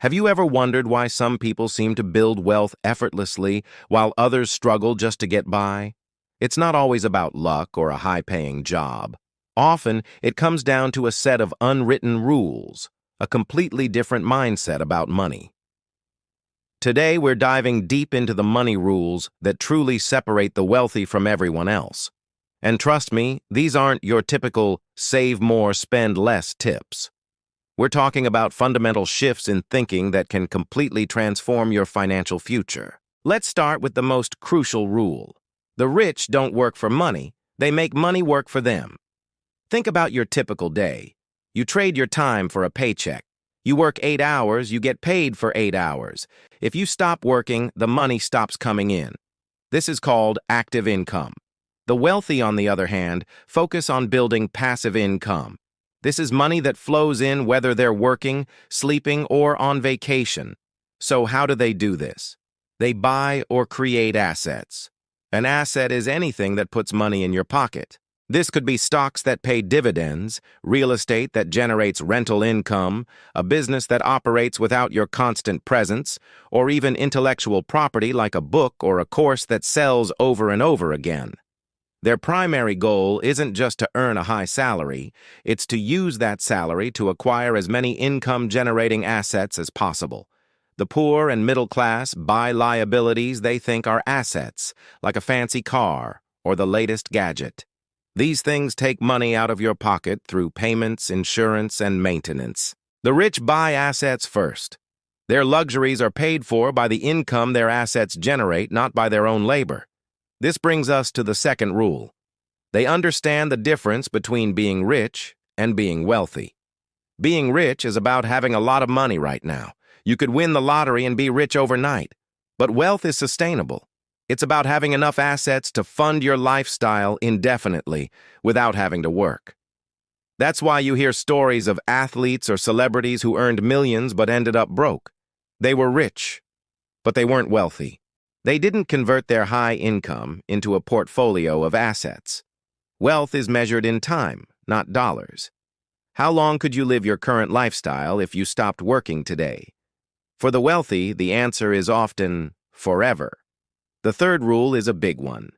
Have you ever wondered why some people seem to build wealth effortlessly while others struggle just to get by? It's not always about luck or a high-paying job. Often, it comes down to a set of unwritten rules, a completely different mindset about money. Today, we're diving deep into the money rules that truly separate the wealthy from everyone else. And trust me, these aren't your typical save more, spend less tips. We're talking about fundamental shifts in thinking that can completely transform your financial future. Let's start with the most crucial rule. The rich don't work for money, they make money work for them. Think about your typical day. You trade your time for a paycheck. You work 8 hours, you get paid for 8 hours. If you stop working, the money stops coming in. This is called active income. The wealthy, on the other hand, focus on building passive income. This is money that flows in whether they're working, sleeping, or on vacation. So how do they do this? They buy or create assets. An asset is anything that puts money in your pocket. This could be stocks that pay dividends, real estate that generates rental income, a business that operates without your constant presence, or even intellectual property like a book or a course that sells over and over again. Their primary goal isn't just to earn a high salary, it's to use that salary to acquire as many income-generating assets as possible. The poor and middle class buy liabilities they think are assets, like a fancy car or the latest gadget. These things take money out of your pocket through payments, insurance, and maintenance. The rich buy assets first. Their luxuries are paid for by the income their assets generate, not by their own labor. This brings us to the second rule. They understand the difference between being rich and being wealthy. Being rich is about having a lot of money right now. You could win the lottery and be rich overnight. But wealth is sustainable. It's about having enough assets to fund your lifestyle indefinitely without having to work. That's why you hear stories of athletes or celebrities who earned millions but ended up broke. They were rich, but they weren't wealthy. They didn't convert their high income into a portfolio of assets. Wealth is measured in time, not dollars. How long could you live your current lifestyle if you stopped working today? For the wealthy, the answer is often forever. The third rule is a big one.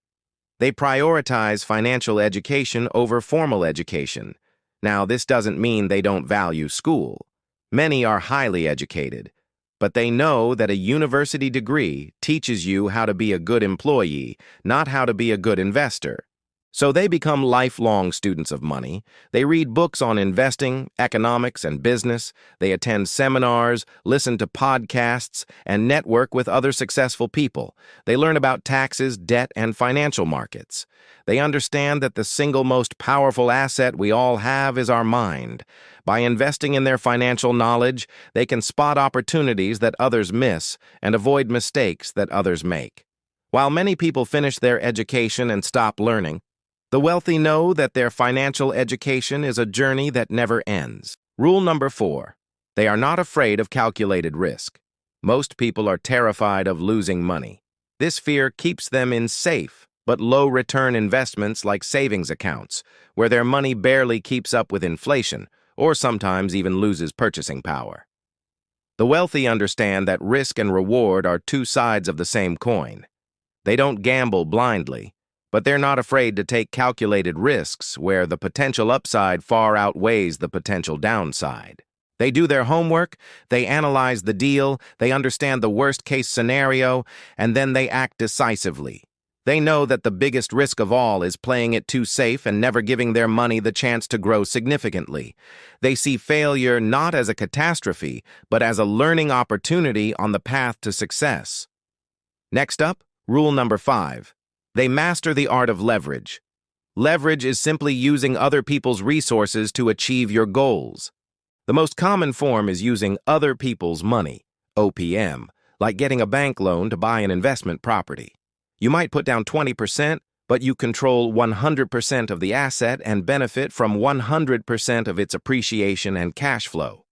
They prioritize financial education over formal education. Now, this doesn't mean they don't value school. Many are highly educated, but they know that a university degree teaches you how to be a good employee, not how to be a good investor. So they become lifelong students of money. They read books on investing, economics, and business. They attend seminars, listen to podcasts, and network with other successful people. They learn about taxes, debt, and financial markets. They understand that the single most powerful asset we all have is our mind. By investing in their financial knowledge, they can spot opportunities that others miss and avoid mistakes that others make. While many people finish their education and stop learning, the wealthy know that their financial education is a journey that never ends. Rule number 4. They are not afraid of calculated risk. Most people are terrified of losing money. This fear keeps them in safe but low-return investments like savings accounts, where their money barely keeps up with inflation or sometimes even loses purchasing power. The wealthy understand that risk and reward are two sides of the same coin. They don't gamble blindly, but they're not afraid to take calculated risks where the potential upside far outweighs the potential downside. They do their homework, they analyze the deal, they understand the worst-case scenario, and then they act decisively. They know that the biggest risk of all is playing it too safe and never giving their money the chance to grow significantly. They see failure not as a catastrophe, but as a learning opportunity on the path to success. Next up, rule number 5. They master the art of leverage. Leverage is simply using other people's resources to achieve your goals. The most common form is using other people's money, OPM, like getting a bank loan to buy an investment property. You might put down 20%, but you control 100% of the asset and benefit from 100% of its appreciation and cash flow.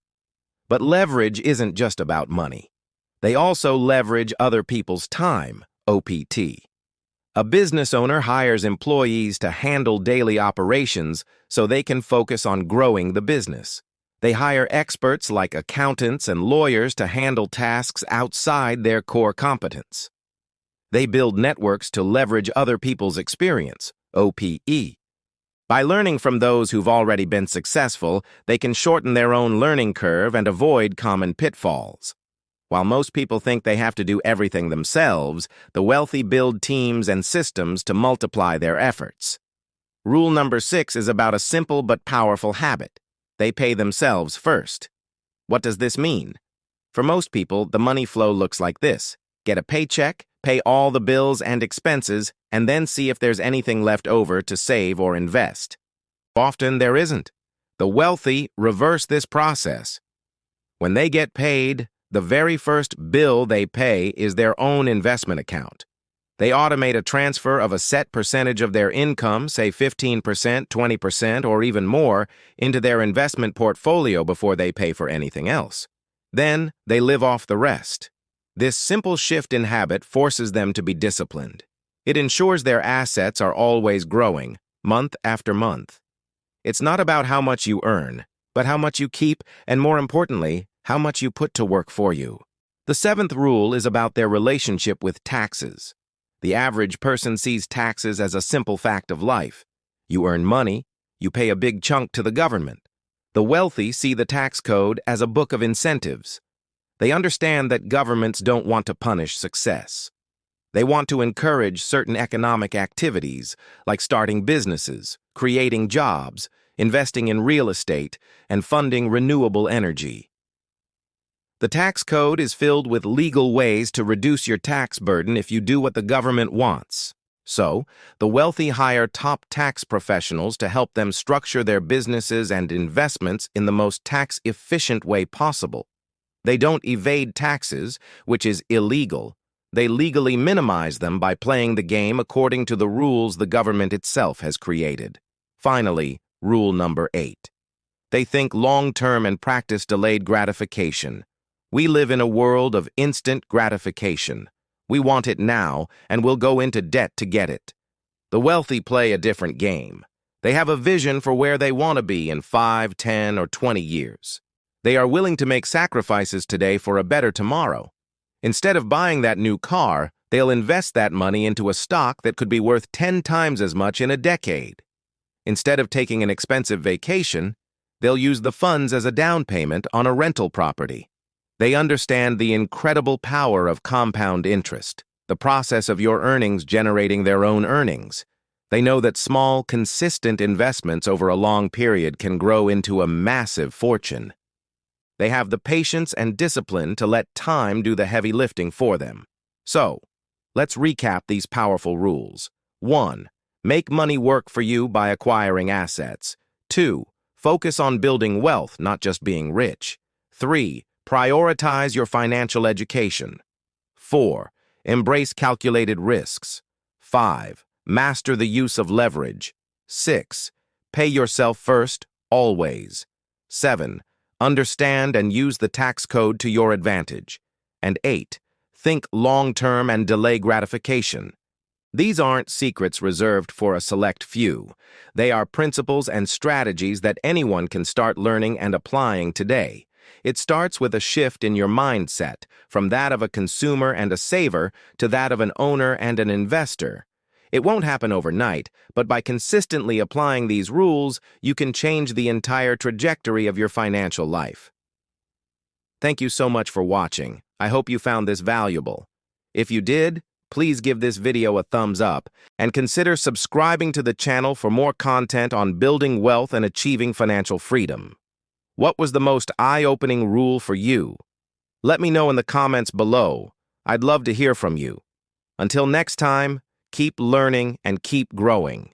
But leverage isn't just about money. They also leverage other people's time, OPT. A business owner hires employees to handle daily operations so they can focus on growing the business. They hire experts like accountants and lawyers to handle tasks outside their core competence. They build networks to leverage other people's experience, OPE. By learning from those who've already been successful, they can shorten their own learning curve and avoid common pitfalls. While most people think they have to do everything themselves, the wealthy build teams and systems to multiply their efforts. Rule number 6 is about a simple but powerful habit. They pay themselves first. What does this mean? For most people, the money flow looks like this. Get a paycheck, pay all the bills and expenses, and then see if there's anything left over to save or invest. Often there isn't. The wealthy reverse this process. When they get paid, the very first bill they pay is their own investment account. They automate a transfer of a set percentage of their income, say 15%, 20%, or even more, into their investment portfolio before they pay for anything else. Then they live off the rest. This simple shift in habit forces them to be disciplined. It ensures their assets are always growing, month after month. It's not about how much you earn, but how much you keep, and more importantly, how much you put to work for you. The 7th rule is about their relationship with taxes. The average person sees taxes as a simple fact of life. You earn money, you pay a big chunk to the government. The wealthy see the tax code as a book of incentives. They understand that governments don't want to punish success. They want to encourage certain economic activities, like starting businesses, creating jobs, investing in real estate, and funding renewable energy. The tax code is filled with legal ways to reduce your tax burden if you do what the government wants. So, the wealthy hire top tax professionals to help them structure their businesses and investments in the most tax-efficient way possible. They don't evade taxes, which is illegal. They legally minimize them by playing the game according to the rules the government itself has created. Finally, rule number 8. They think long-term and practice delayed gratification. We live in a world of instant gratification. We want it now, and we'll go into debt to get it. The wealthy play a different game. They have a vision for where they want to be in 5, 10, or 20 years. They are willing to make sacrifices today for a better tomorrow. Instead of buying that new car, they'll invest that money into a stock that could be worth 10 times as much in a decade. Instead of taking an expensive vacation, they'll use the funds as a down payment on a rental property. They understand the incredible power of compound interest, the process of your earnings generating their own earnings. They know that small, consistent investments over a long period can grow into a massive fortune. They have the patience and discipline to let time do the heavy lifting for them. So, let's recap these powerful rules. 1. Make money work for you by acquiring assets. 2. Focus on building wealth, not just being rich. 3. Prioritize your financial education. 4. Embrace calculated risks. 5. Master the use of leverage. 6. Pay yourself first, always. 7. Understand and use the tax code to your advantage. And 8. Think long-term and delay gratification. These aren't secrets reserved for a select few. They are principles and strategies that anyone can start learning and applying today. It starts with a shift in your mindset, from that of a consumer and a saver to that of an owner and an investor. It won't happen overnight, but by consistently applying these rules, you can change the entire trajectory of your financial life. Thank you so much for watching. I hope you found this valuable. If you did, please give this video a thumbs up and consider subscribing to the channel for more content on building wealth and achieving financial freedom. What was the most eye-opening rule for you? Let me know in the comments below. I'd love to hear from you. Until next time, keep learning and keep growing.